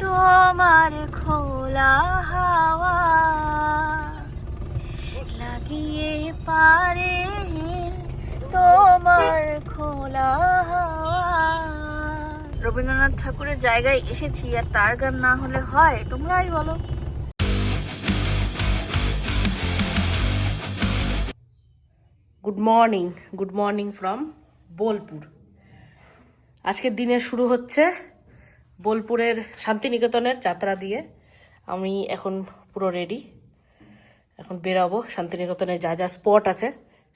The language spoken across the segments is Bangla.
তোমার খোলা হাওয়া লাগিয়ে পারে তোমার খোলা হাওয়া। রবীন্দ্রনাথ ঠাকুরের জায়গায় এসেছি আর তার গান না হলে হয়? তোমরাই বলো। Good morning from Bolpur. আজকের দিনের শুরু হচ্ছে বোলপুরের শান্তিনিকেতনের যাত্রা দিয়ে। আমি এখন পুরো রেডি, এখন বেরাবো। শান্তিনিকেতনে যা যা স্পট আছে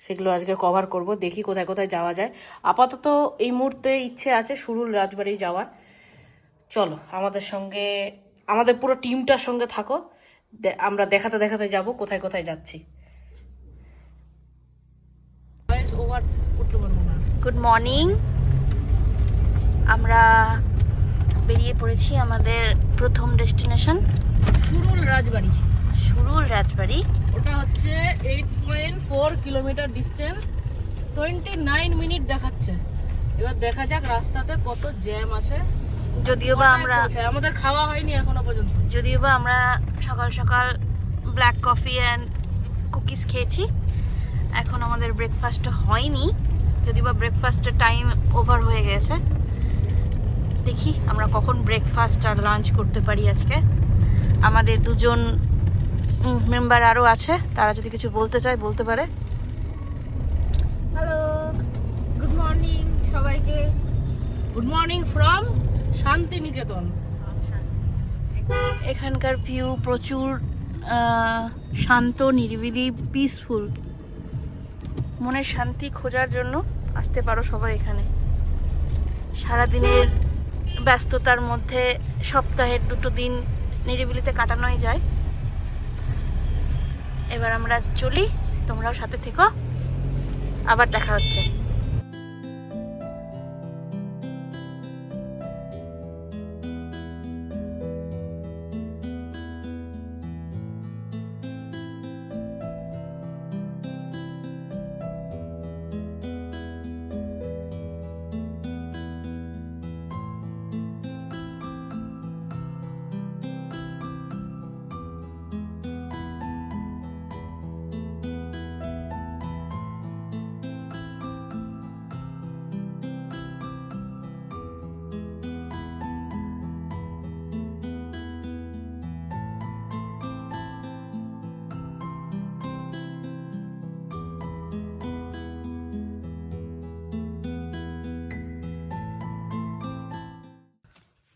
সেগুলো আজকে কভার করব, দেখি কোথায় কোথায় যাওয়া যায়। আপাতত এই মুহূর্তে ইচ্ছে আছে সুরুল রাজবাড়ি যাওয়ার। চলো আমাদের সঙ্গে, আমাদের পুরো টিমটার সঙ্গে থাকো, আমরা দেখাতে দেখাতে যাব কোথায় কোথায় যাচ্ছি। Good morning. আমরা বেরিয়ে পড়েছি আমাদের প্রথম ডেস্টিনেশন সুরুল রাজবাড়ি। সুরুল রাজবাড়ি, ওটা হচ্ছে 8.4 কিলোমিটার ডিস্টেন্স, 29 মিনিট দেখাচ্ছে। এবার দেখা যাক রাস্তাতে কত জ্যাম আছে। যদিও বা আমাদের খাওয়া হয়নি এখনো পর্যন্ত। যদিও বা আমরা সকাল সকাল ব্ল্যাক কফি অ্যান্ড কুকিজ খেয়েছি, এখন আমাদের ব্রেকফাস্ট হয়নি। যদিও বা ব্রেকফাস্টের টাইম ওভার হয়ে গেছে। দেখি আমরা কখন ব্রেকফাস্ট আর লাঞ্চ করতে পারি আজকে। আমাদের দুজন মেম্বার আরও আছে, তারা যদি কিছু বলতে চায় বলতে পারে। হ্যালো, গুড মর্নিং সবাইকে। Good morning from Santiniketan. এখানকার ভিউ প্রচুর শান্ত, নিরিবিলি, পিসফুল। মনের শান্তি খোঁজার জন্য আসতে পারো সবাই এখানে। সারাদিনের ব্যস্ততার মধ্যে সপ্তাহের 2 দিন নিরিবিলিতে কাটানোই যায়। এবার আমরা চলি, তোমরাও সাথে থেকো, আবার দেখা হচ্ছে।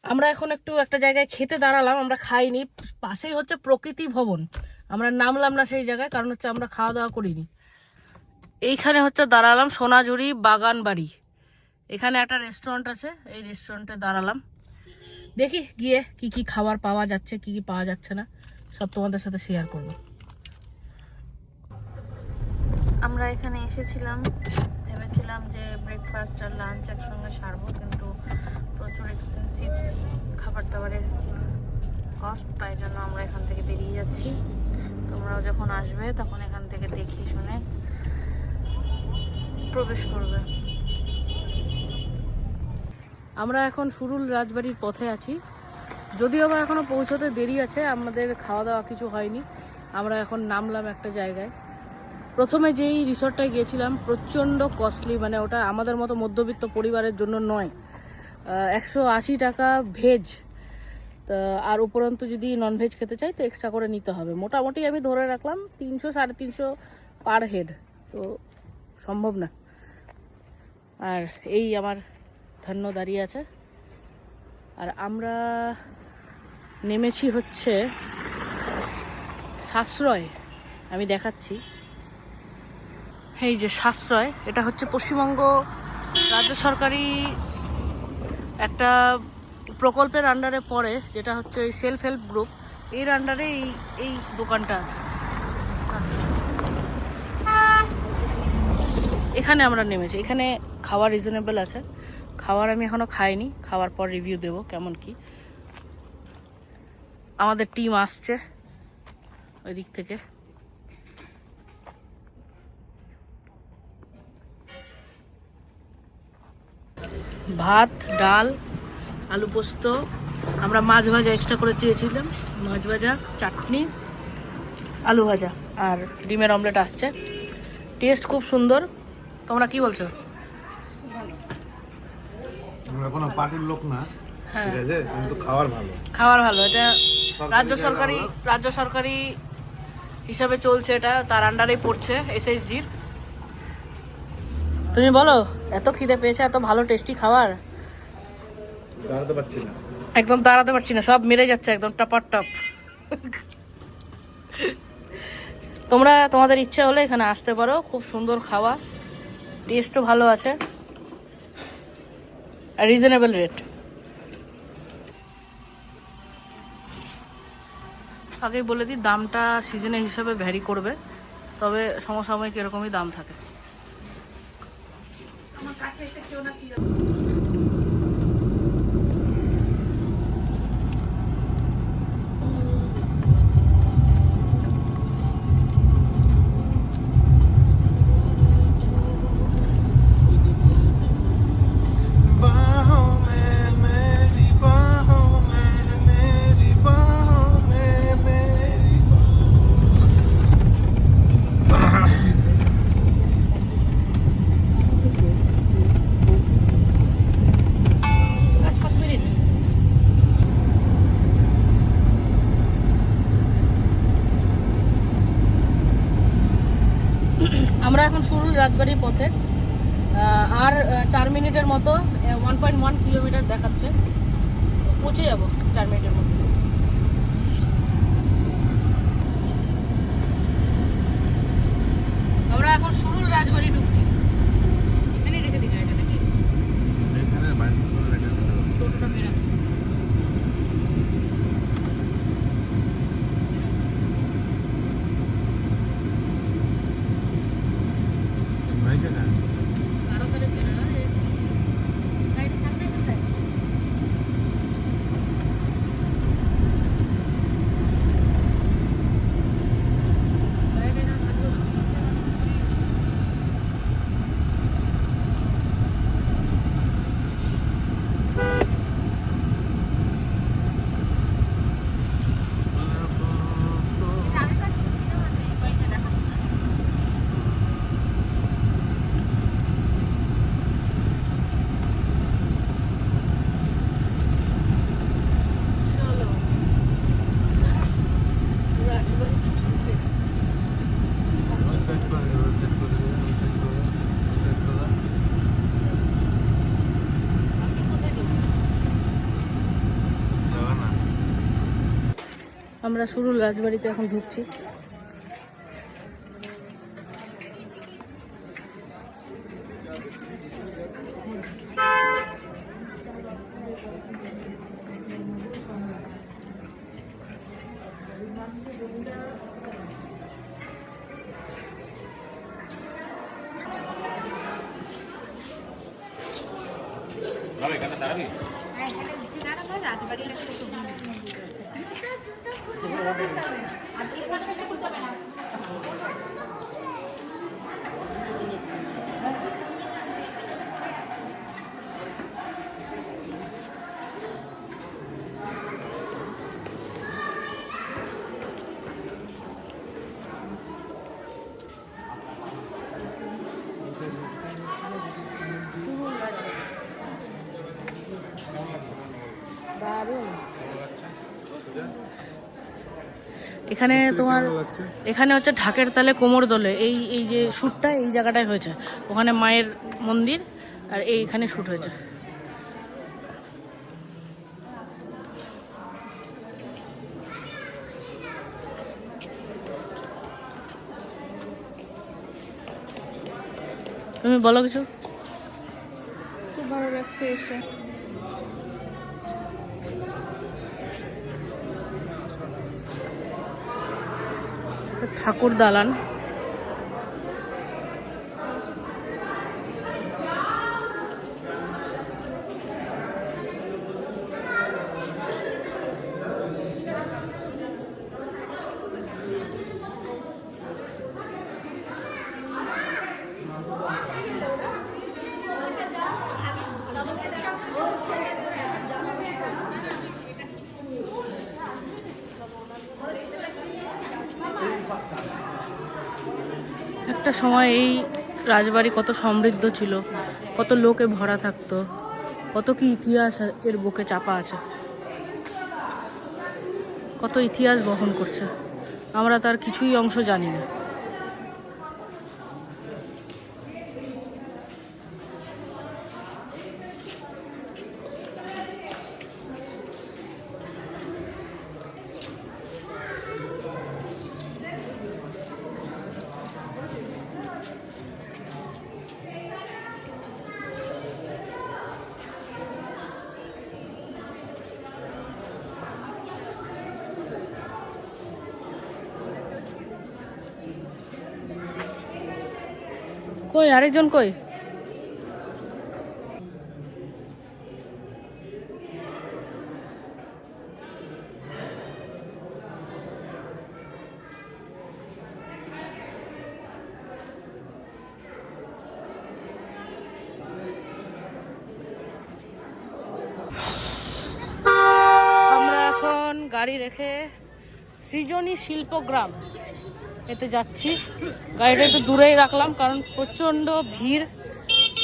আমরা এখন একটা জায়গায় খেতে দাঁড়ালাম, আমরা খাইনি। পাশেই হচ্ছে প্রকৃতি ভবন, আমরা নামলাম না সেই জায়গায়, কারণ হচ্ছে আমরা খাওয়া দাওয়া করিনি। এইখানে হচ্ছে দাঁড়ালাম সোনাঝুরি বাগান বাড়ি, এখানে একটা রেস্টুরেন্ট আছে, এই রেস্টুরেন্টে দাঁড়ালাম। দেখি গিয়ে কি কি খাবার পাওয়া যাচ্ছে, কি কি পাওয়া যাচ্ছে না, সব তোমাদের সাথে শেয়ার করবো। আমরা এখানে এসেছিলাম, ভেবেছিলাম যে ব্রেকফাস্ট আর লাঞ্চ একসঙ্গে সারবো, কিন্তু প্রচুর এক্সপেন্সিভ খাবার দাবারের কস্ট, তাই জন্য আমরা এখান থেকে বেরিয়ে যাচ্ছি। তোমরাও যখন আসবে তখন এখান থেকে দেখে শুনে প্রবেশ করবে। আমরা এখন সুরুল রাজবাড়ির পথে আছি, যদিও বা এখনো পৌঁছতে দেরি আছে, আমাদের খাওয়া দাওয়া কিছু হয়নি। আমরা এখন নামলাম একটা জায়গায়। প্রথমে যেই রিসর্টটায় গিয়েছিলাম প্রচণ্ড কস্টলি, মানে ওটা আমাদের মতো মধ্যবিত্ত পরিবারের জন্য নয়। 180 টাকা ভেজ, আর উপরন্তু যদি ননভেজ খেতে চাই তো এক্সট্রা করে নিতে হবে। মোটামুটি আমি ধরে রাখলাম 300-350 পার হেড, তো সম্ভব না। আর এই আমার ধন্য দাঁড়িয়ে আছে, আর আমরা নেমেছি হচ্ছে সাশ্রয়, আমি দেখাচ্ছি। এই যে সাশ্রয়, এটা হচ্ছে পশ্চিমবঙ্গ রাজ্য সরকারি একটা প্রকল্পের আন্ডারে পড়ে, যেটা হচ্ছে ওই সেলফ হেল্প গ্রুপ, এর আন্ডারে এই দোকানটা আছে। এখানে আমরা নেমেছি, এখানে খাওয়ার রিজনেবল আছে। খাবার আমি এখনো খাইনি, খাওয়ার পর রিভিউ দেব কেমন কি। আমাদের টিম আসছে ওই দিক থেকে। ভাত, ডাল, আলু পোস্ত, আমরা মাছ ভাজা এক্সট্রা করে চেয়েছিলাম, মাছ ভাজা, চাটনি, আলু ভাজা আর ডিমের অমলেট আসছে। টেস্ট খুব সুন্দর। তোমরা কি বলছো? আমরা কোনো পার্টির লোক না, হ্যাঁ, ঠিক আছে, কিন্তু খাবার ভালো। খাবার ভালো। এটা সরকারি রাজ্য সরকারি হিসাবে চলছে, এটা তার আন্ডারেই পড়ছে, এসএসজির। তুমি বলো, এত খিদে পেয়েছে, এত ভালো টেস্টি খাবার, দাঁড়াতে পারছি না। একদম দাঁড়াতে পারছি না, সব মেরে যাচ্ছে একদম টপার টপ। তোমরা তোমাদের ইচ্ছা হলে এখানে আসতে পারো, খুব সুন্দর খাওয়া, টেস্টও ভালো আছে আর রিজনেবল রেট। আগেই বলে দিই, দামটা সিজনের হিসাবে ভ্যারি করবে, তবে সমসাময়িক এরকমই দাম থাকে। আমরা এখন সুরুল রাজবাড়ির পথে, আর 4 মিনিটের মতো, 1.1 কিলোমিটার দেখাচ্ছে, পৌঁছে যাবো 4 মিনিটের মধ্যে। আমরা এখন সুরুল রাজবাড়ি ঢুকছি। এখানে রেখে দিই গাড়িটা নাকি? এখানে বাইরে করে রেখে দিতে হবে। টোটোটা বেরা। হয়েছে না? আরো করে বেরা। গাড়িটা থাকবে কোথায়? গাড়িটা না থাকবে না। চলো রাজবাড়িতে ঢুকে যাচ্ছি। ওই সাইড করে দে, ওই সাইড করে দে, ওই সাইড করে দে, ওই সাইড করে দে। আপনি কোথায় যাবেন? যাবে না। আমরা সুরুল রাজবাড়িতে এখন ঢুকছি। সুরুল রাজবাড়ি দারুণ। এখানে তোমার, এখানে হচ্ছে ঢাকের তালে কোমর দোলে, এই এই যে শ্যুটটা এই জায়গাটায় হয়েছে, ওখানে মায়ের মন্দির, আর এইখানে শ্যুট হয়েছে। তুমি বলো কিছু। খুব ভালো লাগছে এসে। ঠাকুর দালান, একটা সময় এই রাজবাড়ি কত সমৃদ্ধ ছিল, কত লোকে ভরা থাকতো, কত কি ইতিহাস এর বুকে চাপা আছে, কত ইতিহাস বহন করছে, আমরা তার কিছুই অংশ জানি না। কই আরেকজন কই? আমরা এখন গাড়ি রেখে সৃজনী শিল্পগ্রাম এতে যাচ্ছি। গাড়িটা একটু দূরেই রাখলাম কারণ প্রচণ্ড ভিড়,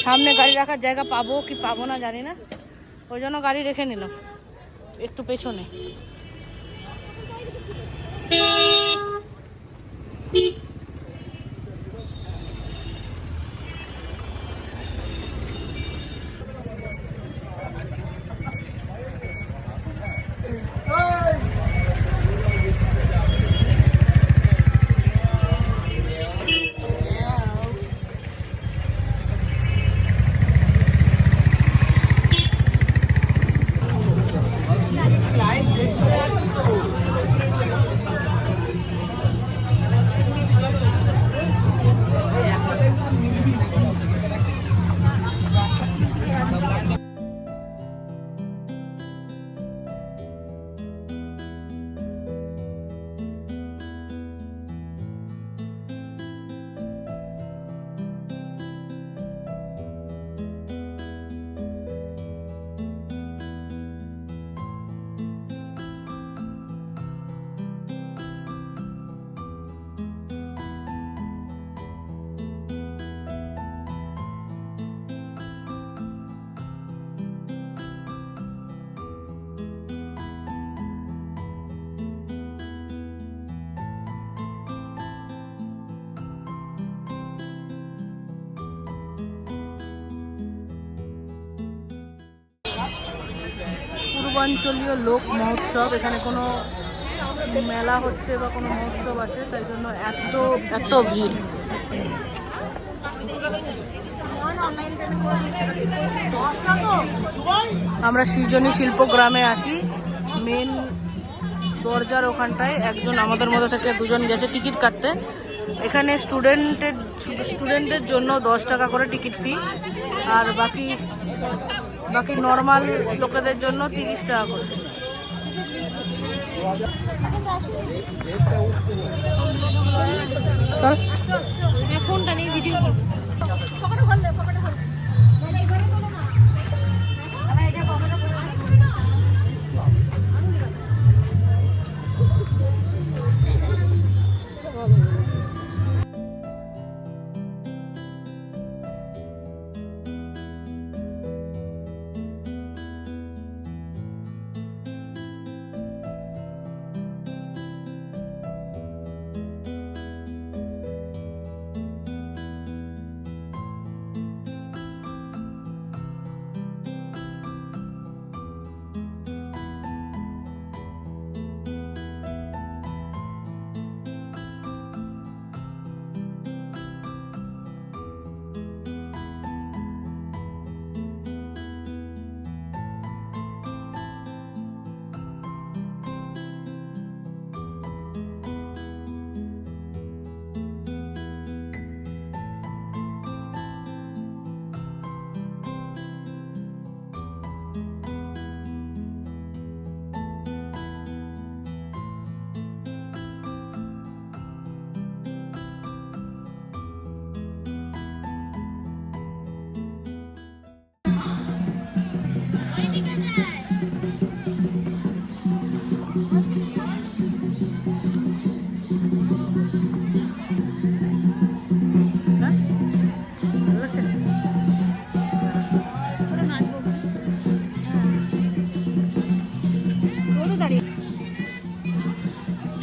সামনে গাড়ি রাখার জায়গা পাবো কি পাবো না জানি না, ওই জন্য গাড়ি রেখে নিলাম একটু পেছনে। পূর্বাঞ্চলীয় লোক মহোৎসব, এখানে কোনো মেলা হচ্ছে বা কোনো মহোৎসব আছে, তাই জন্য এত ভিড়। আমরা সৃজনী শিল্পগ্রামে আছি, মেন দরজার ওখানটায় একজন আমাদের মধ্যে থেকে দুজন গেছে টিকিট কাটতে। এখানে স্টুডেন্টদের জন্য 10 টাকা করে টিকিট ফি, আর বাকি নর্মাল লোকেদের জন্য 30 টাকা করে। চল ফোনটা নিয়ে ভিডিও করবো।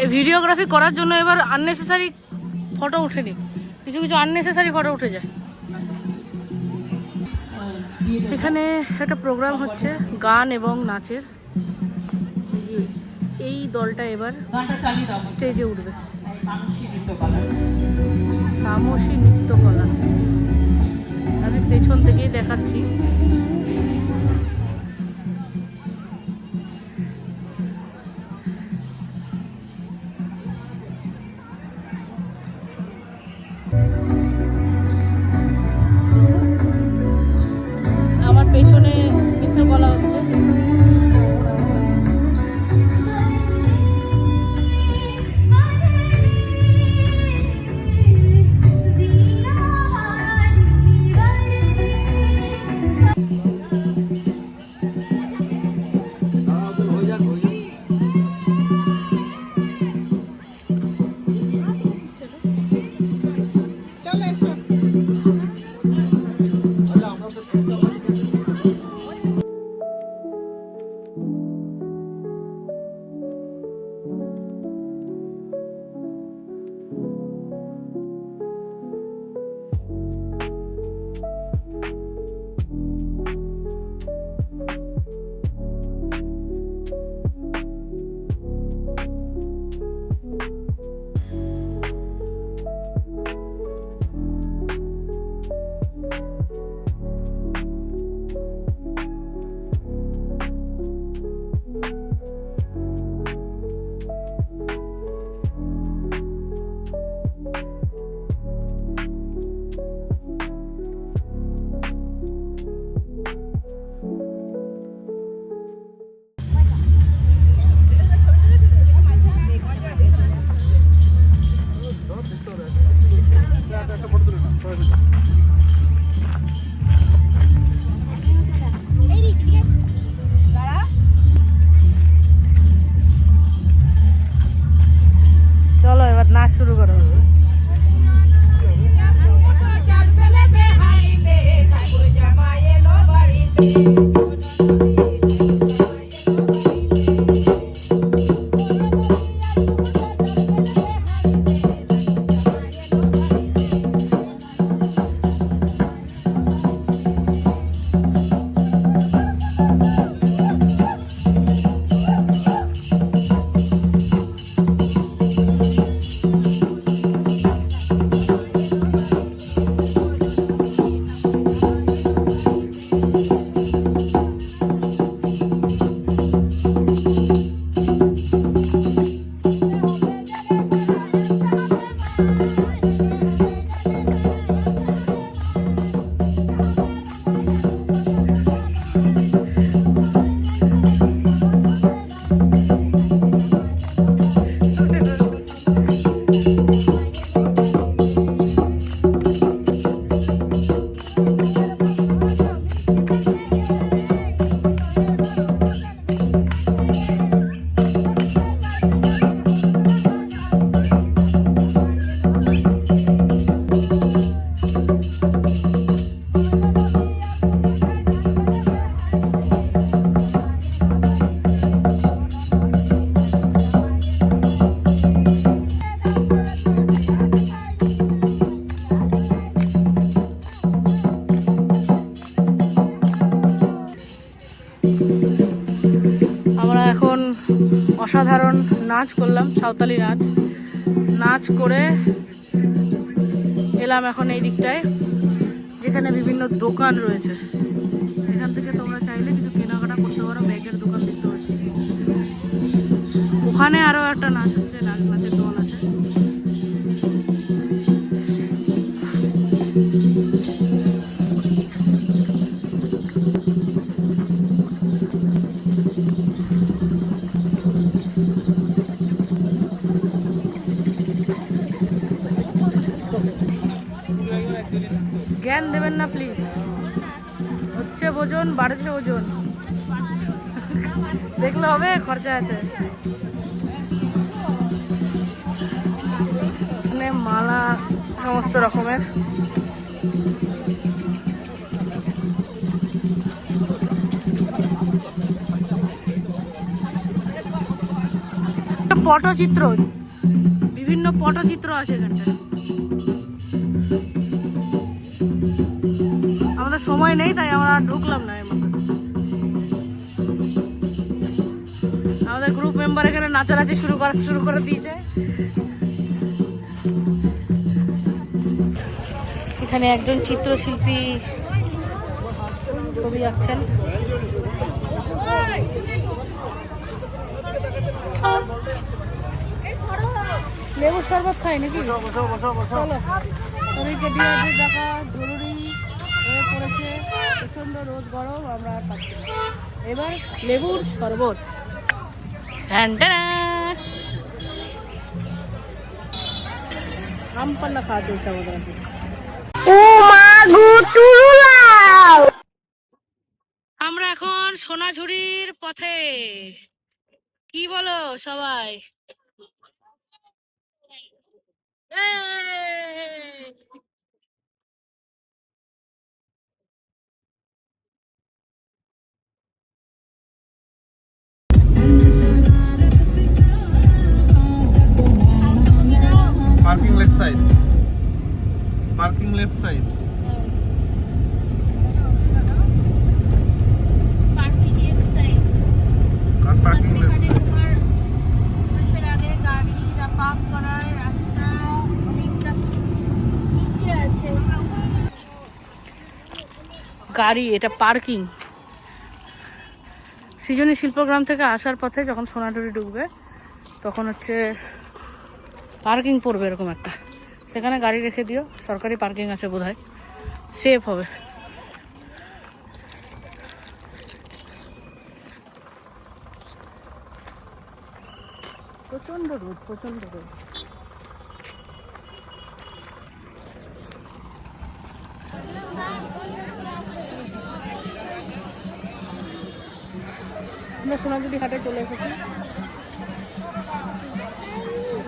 এই ভিডিওগ্রাফি করার জন্য এবার আননেসেসারি ফটো উঠেনি, কিছু কিছু আননেসেসারি ফটো উঠে যায়। এখানে একটা প্রোগ্রাম হচ্ছে গান এবং নাচের। এই দলটা এবার স্টেজে উঠবে। তামসী নৃত্যকলা, আমি পেছন থেকেই দেখাচ্ছি। আমার পেছনে নৃত্যকলা হচ্ছে। চলো এবার নাচ শুরু করো। অসাধারণ নাচ করলাম, সাঁওতালি নাচ। নাচ করে এলাম এখন এই দিকটায়, যেখানে বিভিন্ন দোকান রয়েছে। এখান থেকে তোমরা চাইলে কিছু কেনাকাটা করতে পারো। ব্যাগের দোকান দেখতে পাচ্ছি। ওখানে আরও একটা নাচ হচ্ছে, নাচের দল আছে। জ্ঞান দেবেন না প্লিজ। হচ্ছে ওজন, বাড়ছে ওজন। দেখলে হবে, খরচা আছে। এখানে মালা সমস্ত রকমের। একটা পটচিত্র, বিভিন্ন পটচিত্র আছে এখানটা। আমাদের সময় নেই তাই আমরা ঢুকলাম না এর মধ্যে। আমাদের গ্রুপ মেম্বার এখানে নাচানাচি শুরু করে দিয়েছে। এখানে একজন চিত্রশিল্পী ছবি আঁকছেন। লেবুর শরবত খাই নাকি? চলো, শরীরকে ডিহাইড্রেট রাখা জরুরি হয়ে পড়েছে, প্রচণ্ড রোদ গরম, আমরা আর পাচ্ছি না। এবার লেবুর শরবত। আম পান্না খাওয়া চলছে আমাদের। আমরা এখন সোনাঝুরির পথে, কি বলো সবাই? Parking left side. Parking left side. Car parking left side. গাড়ি, এটা পার্কিং। সৃজনী শিল্পগ্রাম থেকে আসার পথে যখন সোনাঝুরি ঢুকবে তখন হচ্ছে পার্কিং পড়বে এরকম একটা, সেখানে গাড়ি রেখে দিও। সরকারি পার্কিং আছে বোধহয়, সেফ হবে। প্রচণ্ড রোদ, প্রচণ্ড রোদ। আমরা সোনাঝুরি হাটে চলে এসেছি।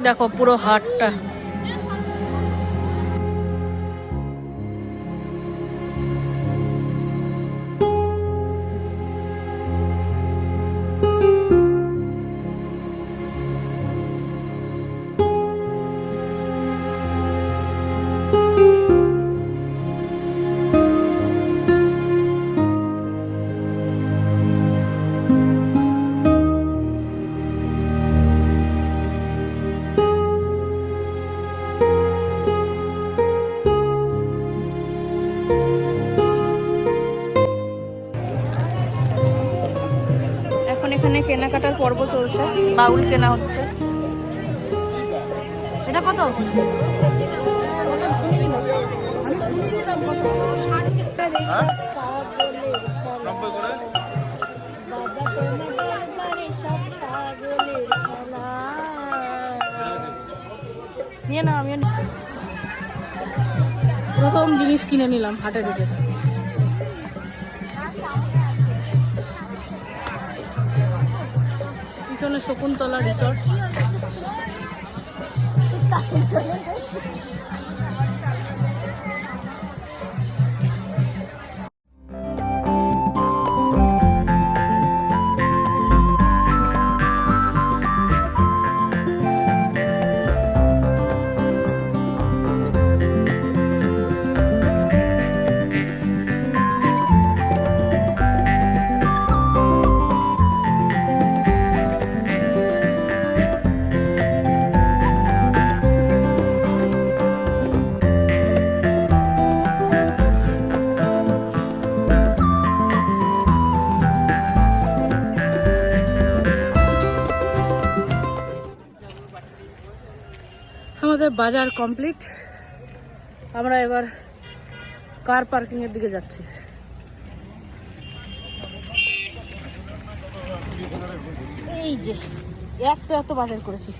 দেখো পুরো হাটটা। এখানে কেনাকাটার পর্ব চলছে, বাউল কেনা হচ্ছে। এটা কত? নিয়ে না, আমি প্রথম জিনিস কিনে নিলাম হাটে ঢুকে। পিছনে শকুন্তলা রিসর্ট। আমাদের বাজার কমপ্লিট। আমরা এবার কার পার্কিং এর দিকে যাচ্ছি। এই যে এত বাজার করেছি,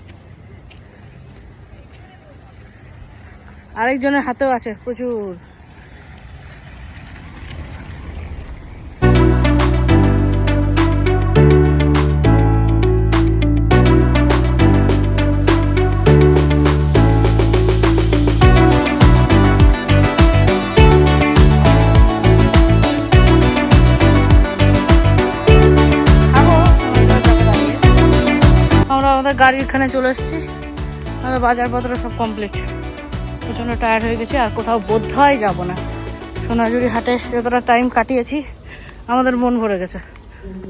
আরেকজনের হাতেও আছে প্রচুর। আমরা আমাদের গাড়ি এখানে চলে এসেছি, আমাদের বাজারপত্র সব কমপ্লিট। প্রচণ্ড টায়ার্ড হয়ে গেছি, আর কোথাও বোধহয় যাব না। সোনাঝুরি হাটে যতটা টাইম কাটিয়েছি আমাদের মন ভরে গেছে,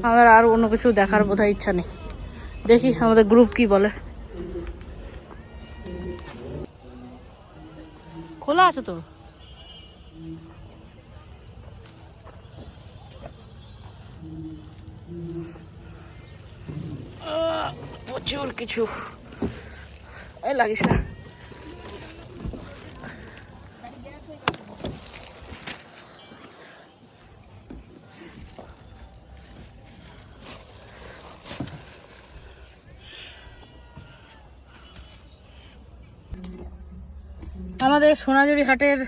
আমাদের আর অন্য কিছু দেখার বোধহয় ইচ্ছা নেই। দেখি আমাদের গ্রুপ কি বলে। খোলা আছে তো? প্রচুর কিছু লাগিস না। আমাদের সোনাঝুরি হাটের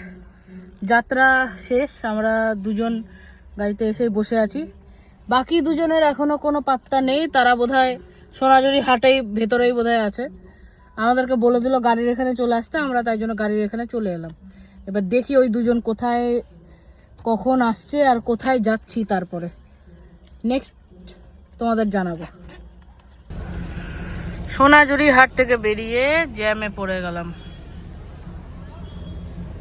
যাত্রা শেষ, আমরা দুজন গাড়িতে এসে বসে আছি। বাকি দুজনের এখনো কোনো পাত্তা নেই, তারা বোধহয় সোনাঝুরি হাটেই ভেতরেই বোধহয় আছে। আমাদেরকে বলে দিল গাড়ির এখানে চলে আসতে, আমরা তাই জন্য গাড়ির এখানে চলে এলাম। এবার দেখি ওই দুজন কোথায় কখন আসছে আর কোথায় যাচ্ছি, তারপরে নেক্সট তোমাদের জানাবো। সোনাঝুরি হাট থেকে বেরিয়ে জ্যামে পড়ে গেলাম।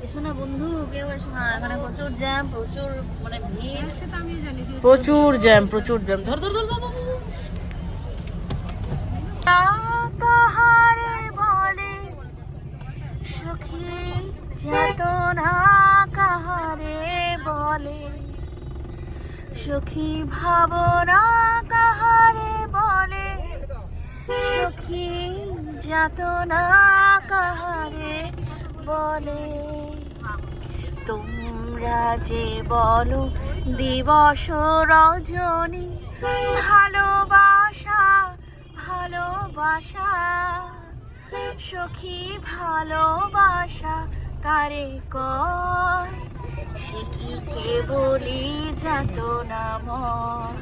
এসো না বন্ধু, কেউ এসো না, এখানে প্রচুর জ্যাম, প্রচুর মানে ভিড়। সেটা আমি জানি, প্রচুর জ্যাম, প্রচুর জ্যাম। ধর ধর ধর ধর। কাহারে বলে সুখী চেতনা, কাহারে বলে সুখী ভাবনা, কাহারে বলে সুখী চেতনা, কাহারে বলে। তোমরা যে বলো দিবস রজনী, ভালোবাসা ভালোবাসা, সখী ভালোবাসা কারে কয়, সে কি কেবলই যাতনাময়।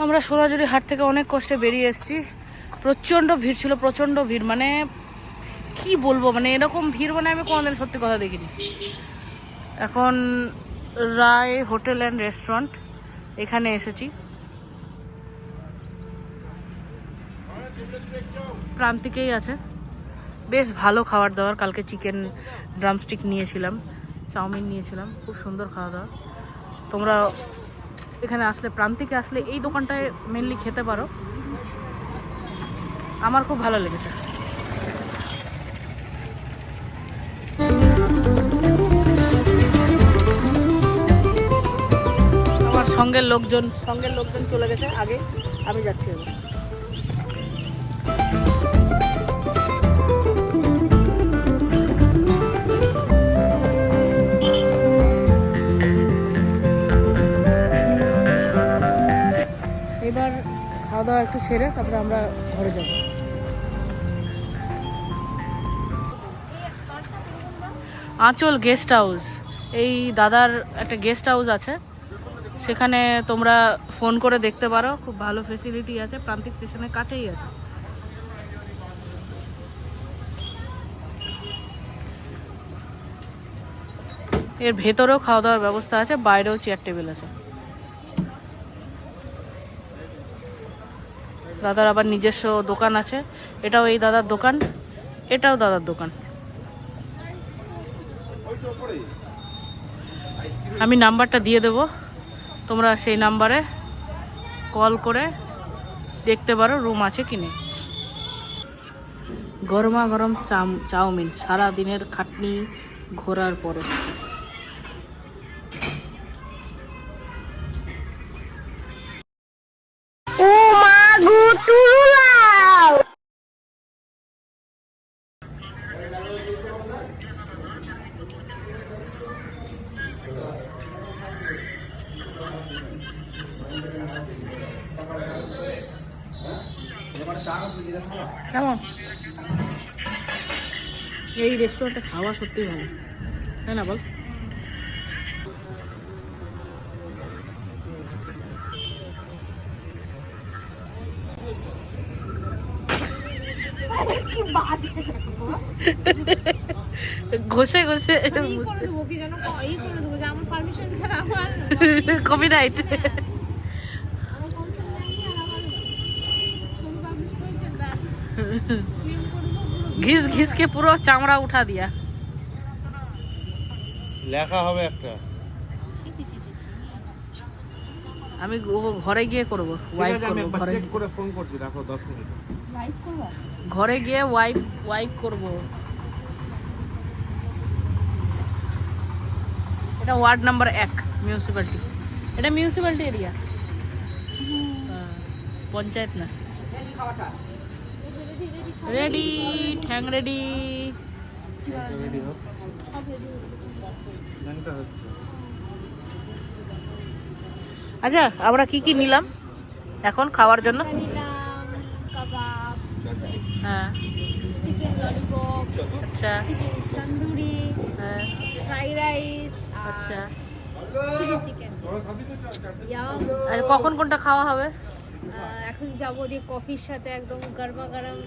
আমরা সোনাঝুরি হাট থেকে অনেক কষ্টে বেরিয়ে এসেছি। প্রচণ্ড ভিড় ছিল, প্রচণ্ড ভিড়, মানে কি বলবো, মানে এরকম ভিড় মানে আমি কোনোদিন সত্যি কথা দেখিনি। এখন রায় হোটেল অ্যান্ড রেস্টুরেন্ট এখানে এসেছি। প্রান্তিকেই আছে, বেশ ভালো খাবার দাবার। কালকে চিকেন ড্রামস্টিক নিয়েছিলাম, চাউমিন নিয়েছিলাম, খুব সুন্দর খাওয়া দাওয়া। তোমরা এখানে আসলে, প্রান্তিকে আসলে এই দোকানটায় মেনলি খেতে পারো, আমার খুব ভালো লেগেছে। আমার সঙ্গের লোকজন চলে গেছে আগে, আমি যাচ্ছি এবার। এবার খাওয়া দাওয়া একটু সেরে তারপরে আমরা ঘরে যাব। আঁচল গেস্ট হাউস, এই দাদার একটা গেস্ট হাউস আছে, সেখানে তোমরা ফোন করে দেখতে পারো, খুব ভালো ফেসিলিটি আছে, প্রান্তিক স্টেশনের কাছেই আছে। এর ভেতরেও খাওয়া দাওয়ার ব্যবস্থা আছে, বাইরেও চেয়ার টেবিল আছে। দাদার আবার নিজস্ব দোকান আছে, এটাও এই দাদার দোকান, এটাও দাদার দোকান। আমি নাম্বারটা দিয়ে দেব, তোমরা সেই নাম্বারে কল করে দেখতে পারো রুম আছে কি নেই। গরমা গরম চাউমিন, সারা দিনের খাটনি ঘোরার পরে। কেমন এই রেস্টুরেন্টে খাওয়া সত্যি ভালো, তাই না বল? ঘষে ঘষে কপিরাইট। ঘিস ঘিস के পুরো চামড়া উঠা দিয়া। লেখা হবে একটা। আমি ঘরে গিয়ে করব, ওয়াইপ করব ঘরে। চেক করে ফোন করছি, রাখো 10 মিনিট। লাইভ করবা? ঘরে গিয়ে ওয়াইপ করব। এটা ওয়ার্ড নাম্বার 1 মিউনিসিপ্যালিটি। এটা মিউনিসিপ্যালিটি এরিয়া, পঞ্চায়েত না। রেডি, ঠ্যাং রেডি। রেডি হোক, ল্যাংটা হচ্ছে। আচ্ছা, আমরা কি কি নিলাম এখন খাওয়ার জন্য? নিলাম কাবাব, হ্যাঁ, চিকেন ললিপপ, আচ্ছা, চিকেন তন্দুরি, হ্যাঁ, ফ্রাইড রাইস, আচ্ছা। Chilli chicken. ইয়াম। আর কখন কোনটা খাওয়া হবে? এখন যাবো দিয়ে কফির সাথে একদম গরমা গরম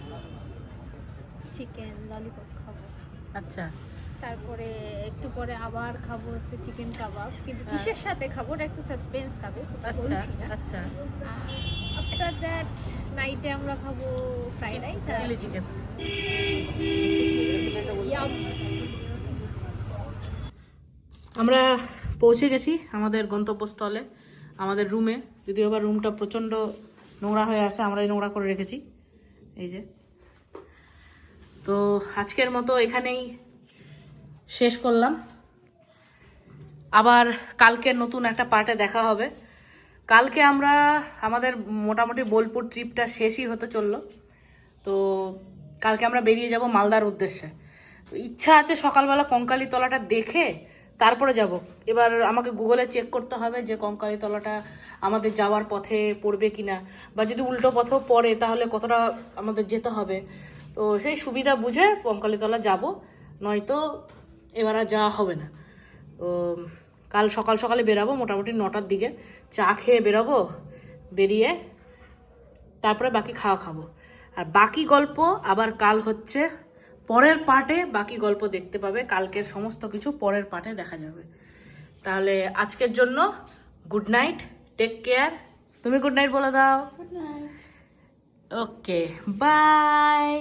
চিকেন ললিপপ খাবো। আচ্ছা, তারপরে একটু পরে আবার খাবো হচ্ছে চিকেন কাবাব, কিন্তু কিসের সাথে খাবো ওটা একটু সাসপেন্স থাকে, আচ্ছা, বলছি না। আচ্ছা। আফটার দ্যাট নাইটে আমরা খাবো ফ্রাইড রাইস আর চিলি চিকেন। ইয়াম। আমরা পৌঁছে গেছি আমাদের গন্তব্যস্থলে, আমাদের রুমে। যদিও আবার রুমটা প্রচণ্ড নোংরা হয়ে আছে, আমরাই নোংরা করে রেখেছি। এই যে, তো আজকের মতো এখানেই শেষ করলাম। আবার কালকে নতুন একটা পার্টে দেখা হবে। কালকে আমরা আমাদের মোটামুটি বোলপুর ট্রিপটা শেষই হতে চললো। তো কালকে আমরা বেরিয়ে যাব মালদার উদ্দেশ্যে। তো ইচ্ছা আছে সকালবেলা কঙ্কালীতলাটা দেখে তারপরে যাব। এবার আমাকে গুগলে চেক করতে হবে যে কঙ্কালীতলাটা আমাদের যাওয়ার পথে পড়বে কিনা, বা যদি উল্টো পথেও পড়ে তাহলে কতটা আমাদের যেতে হবে। তো সেই সুবিধা বুঝে কঙ্কালীতলা যাব, নয়তো এবার আর যাওয়া হবে না। তো কাল সকাল সকালে বেরাবো, মোটামুটি 9টার দিকে চা খেয়ে বেরোবো। বেরিয়ে তারপরে বাকি খাওয়া খাবো। আর বাকি গল্প আবার কাল হচ্ছে পরের পার্টে, বাকি গল্প দেখতে পাবে। কালকের সমস্ত কিছু পরের পার্টে দেখা যাবে। তাহলে আজকের জন্য গুড নাইট, টেক কেয়ার। তুমি গুড নাইট বলে দাও। Good night. Okay, by.